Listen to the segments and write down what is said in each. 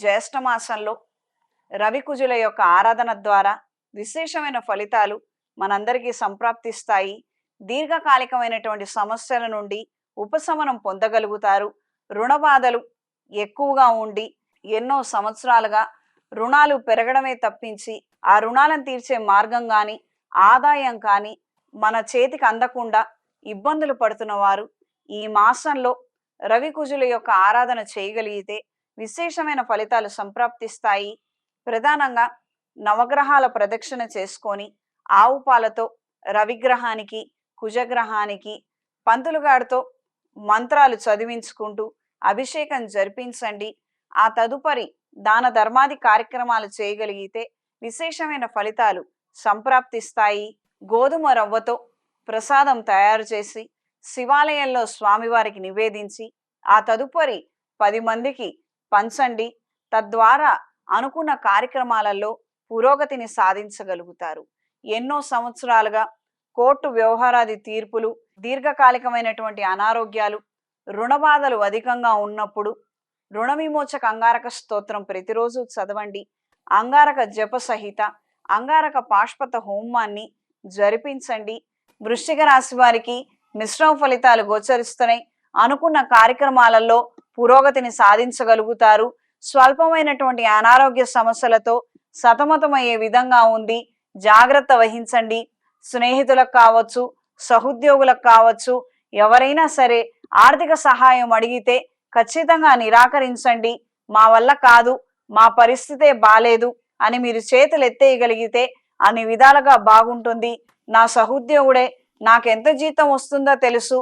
జ్యేష్ఠ మాసంలో రవికుజుల యొక్క ఆరాధన ద్వారా విశేషమైన ఫలితాలు మనందరికీ సంప్రాప్తిస్తాయి. దీర్ఘకాలికమైనటువంటి సమస్యల నుండి ఉపశమనం పొందగలుగుతారు. రుణ బాధలు ఎక్కువగా ఉండి ఎన్నో సంవత్సరాలుగా రుణాలు పెరగడమే తప్పించి ఆ రుణాలను తీర్చే మార్గం కానీ ఆదాయం కానీ మన చేతికి అందకుండా ఇబ్బందులు పడుతున్న వారు ఈ మాసంలో రవికుజుల యొక్క ఆరాధన చేయగలిగితే విశేషమైన ఫలితాలు సంప్రాప్తిస్తాయి. ప్రధానంగా నవగ్రహాల ప్రదక్షిణ చేసుకొని ఆవు పాలతో రవిగ్రహానికి కుజగ్రహానికి పంతులుగాడితో మంత్రాలు చదివించుకుంటూ అభిషేకం జరిపించండి. ఆ తదుపరి దాన ధర్మాది కార్యక్రమాలు చేయగలిగితే విశేషమైన ఫలితాలు సంప్రాప్తిస్తాయి. గోధుమ రవ్వతో ప్రసాదం తయారు చేసి శివాలయంలో స్వామివారికి నివేదించి ఆ తదుపరి 10 మందికి పంచండి. తద్వారా అనుకున్న కార్యక్రమాలలో పురోగతిని సాధించగలుగుతారు. ఎన్నో సంవత్సరాలుగా కోర్టు వ్యవహారాది తీర్పులు, దీర్ఘకాలికమైనటువంటి అనారోగ్యాలు, రుణ బాధలు అధికంగా ఉన్నప్పుడు రుణ విమోచక అంగారక స్తోత్రం ప్రతిరోజు చదవండి. అంగారక జప సహిత అంగారక పాష్పత హోమాన్ని జరిపించండి. వృశ్చిక రాశి వారికి మిశ్రమ ఫలితాలు గోచరిస్తున్నాయి. అనుకున్న కార్యక్రమాలలో పురోగతిని సాధించగలుగుతారు. స్వల్పమైనటువంటి అనారోగ్య సమస్యలతో సతమతమయ్యే విధంగా ఉంది. జాగ్రత్త వహించండి. స్నేహితులకు కావచ్చు, సహోద్యోగులకు కావచ్చు, ఎవరైనా సరే ఆర్థిక సహాయం అడిగితే ఖచ్చితంగా నిరాకరించండి. మా వల్ల కాదు, మా పరిస్థితే బాలేదు అని మీరు చేతులు ఎత్తేయగలిగితే అన్ని విధాలుగా బాగుంటుంది. నా సహోద్యోగుడే నాకెంత జీతం వస్తుందో తెలుసు,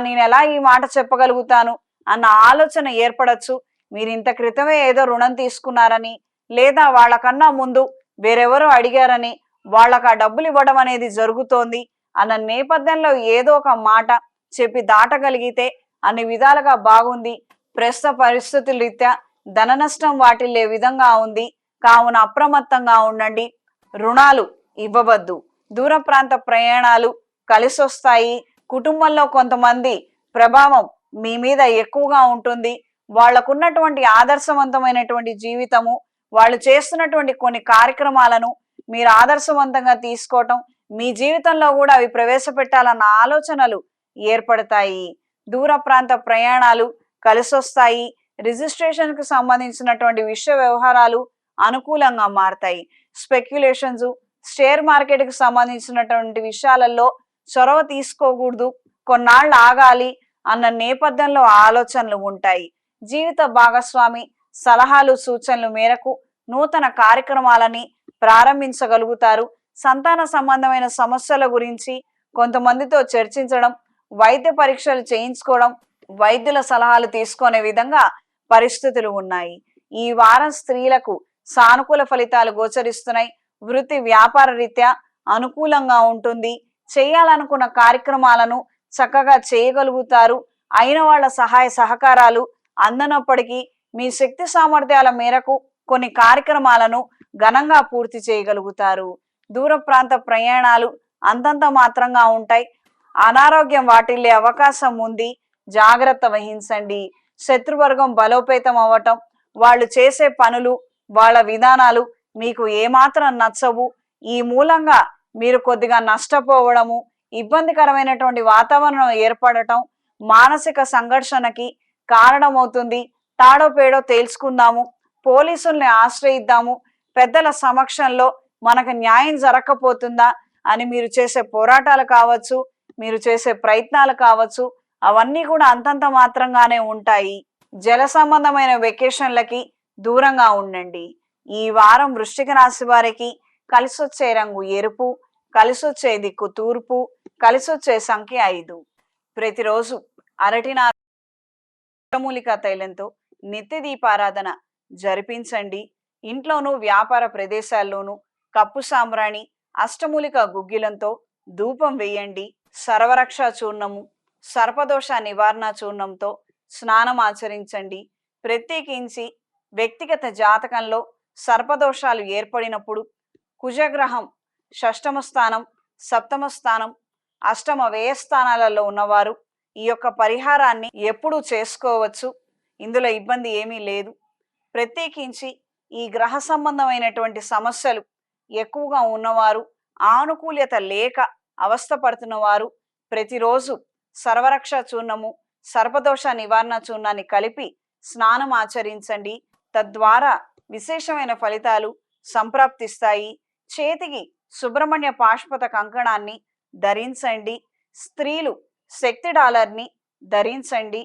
నేను ఎలా ఈ మాట చెప్పగలుగుతాను అన్న ఆలోచన ఏర్పడచ్చు. మీరు ఇంత క్రితమే ఏదో రుణం తీసుకున్నారని, లేదా వాళ్ళకన్నా ముందు వేరెవరో అడిగారని వాళ్ళకు ఆ డబ్బులు ఇవ్వడం అనేది జరుగుతోంది అన్న నేపథ్యంలో ఏదో ఒక మాట చెప్పి దాటగలిగితే అన్ని విధాలుగా బాగుంది. ప్రస్తుత పరిస్థితుల రీత్యా ధన నష్టం వాటిల్లే విధంగా ఉంది. కావున అప్రమత్తంగా ఉండండి. రుణాలు ఇవ్వవద్దు. దూర ప్రాంత ప్రయాణాలు కలిసొస్తాయి. కుటుంబంలో కొంతమంది ప్రభావం మీ మీద ఎక్కువగా ఉంటుంది. వాళ్లకున్నటువంటి ఆదర్శవంతమైనటువంటి జీవితము, వాళ్ళు చేస్తున్నటువంటి కొన్ని కార్యక్రమాలను మీరు ఆదర్శవంతంగా తీసుకోవటం, మీ జీవితంలో కూడా అవి ప్రవేశపెట్టాలన్న ఆలోచనలు ఏర్పడతాయి. దూర ప్రాంత ప్రయాణాలు కలిసొస్తాయి. రిజిస్ట్రేషన్కు సంబంధించినటువంటి విషయ వ్యవహారాలు అనుకూలంగా మారతాయి. స్పెక్యులేషన్స్, షేర్ మార్కెట్కి సంబంధించినటువంటి విషయాలలో చొరవ తీసుకోకూడదు, కొన్నాళ్ళు ఆగాలి అన్న నేపథ్యంలో ఆలోచనలు ఉంటాయి. జీవిత భాగస్వామి సలహాలు సూచనలు మేరకు నూతన కార్యక్రమాలని ప్రారంభించగలుగుతారు. సంతాన సంబంధమైన సమస్యల గురించి కొంతమందితో చర్చించడం, వైద్య పరీక్షలు చేయించుకోవడం, వైద్యుల సలహాలు తీసుకునే విధంగా పరిస్థితులు ఉన్నాయి. ఈ వారం స్త్రీలకు సానుకూల ఫలితాలు గోచరిస్తున్నాయి. వృత్తి వ్యాపార రీత్యా అనుకూలంగా ఉంటుంది. చేయాలనుకున్న కార్యక్రమాలను చక్కగా చేయగలుగుతారు. అయిన వాళ్ళ సహాయ సహకారాలు అందనప్పటికీ మీ శక్తి సామర్థ్యాల మేరకు కొన్ని కార్యక్రమాలను ఘనంగా పూర్తి చేయగలుగుతారు. దూర ప్రాంత ప్రయాణాలు అంతంత మాత్రంగా ఉంటాయి. అనారోగ్యం వాటిల్లే అవకాశం ఉంది. జాగ్రత్త వహించండి. శత్రువర్గం బలోపేతం అవ్వటం, వాళ్ళు చేసే పనులు, వాళ్ళ విధానాలు మీకు ఏమాత్రం నచ్చవు. ఈ మూలంగా మీరు కొద్దిగా నష్టపోవడము, ఇబ్బందికరమైనటువంటి వాతావరణం ఏర్పడటం మానసిక సంఘర్షణకి కారణమవుతుంది. తాడో పేడో తేల్చుకుందాము, పోలీసుల్ని ఆశ్రయిద్దాము, పెద్దల సమక్షంలో మనకు న్యాయం జరగకపోతుందా అని మీరు చేసే పోరాటాలు కావచ్చు, మీరు చేసే ప్రయత్నాలు కావచ్చు, అవన్నీ కూడా అంతంత మాత్రంగానే ఉంటాయి. జల సంబంధమైన వెకేషన్లకి దూరంగా ఉండండి. ఈ వారం వృశ్చిక రాశి వారికి కలిసొచ్చే రంగు ఎరుపు, కలిసొచ్చే దిక్కు తూర్పు, కలిసొచ్చే సంఖ్య 5. ప్రతిరోజు అరటినారమూలిక తైలంతో నిత్య దీపారాధన జరిపించండి. ఇంట్లోనూ వ్యాపార ప్రదేశాల్లోనూ కప్పు సాంబ్రాణి, అష్టమూలిక గుగ్గిలంతో ధూపం వేయండి. సర్వరక్ష చూర్ణము, సర్పదోష నివారణ చూర్ణంతో స్నానం ఆచరించండి. ప్రత్యేకించి వ్యక్తిగత జాతకంలో సర్పదోషాలు ఏర్పడినప్పుడు కుజగ్రహం షష్టమ స్థానం, సప్తమ స్థానం, అష్టమ వ్యయ స్థానాలలో ఉన్నవారు ఈ యొక్క పరిహారాన్ని ఎప్పుడూ చేసుకోవచ్చు. ఇందులో ఇబ్బంది ఏమీ లేదు. ప్రత్యేకించి ఈ గ్రహ సంబంధమైనటువంటి సమస్యలు ఎక్కువగా ఉన్నవారు, ఆనుకూల్యత లేక అవస్థపడుతున్న వారు ప్రతిరోజు సర్వరక్ష చూర్ణము, సర్పదోష నివారణ చూర్ణాన్ని కలిపి స్నానం ఆచరించండి. తద్వారా విశేషమైన ఫలితాలు సంప్రాప్తిస్తాయి. చేతికి సుబ్రహ్మణ్య పాశుపత కంకణాన్ని ధరించండి. స్త్రీలు శక్తి డాలర్ని ధరించండి.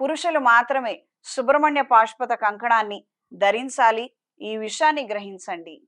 పురుషులు మాత్రమే సుబ్రహ్మణ్య పాశుపత కంకణాన్ని ధరించాలి. ఈ విషయాన్ని గ్రహించండి.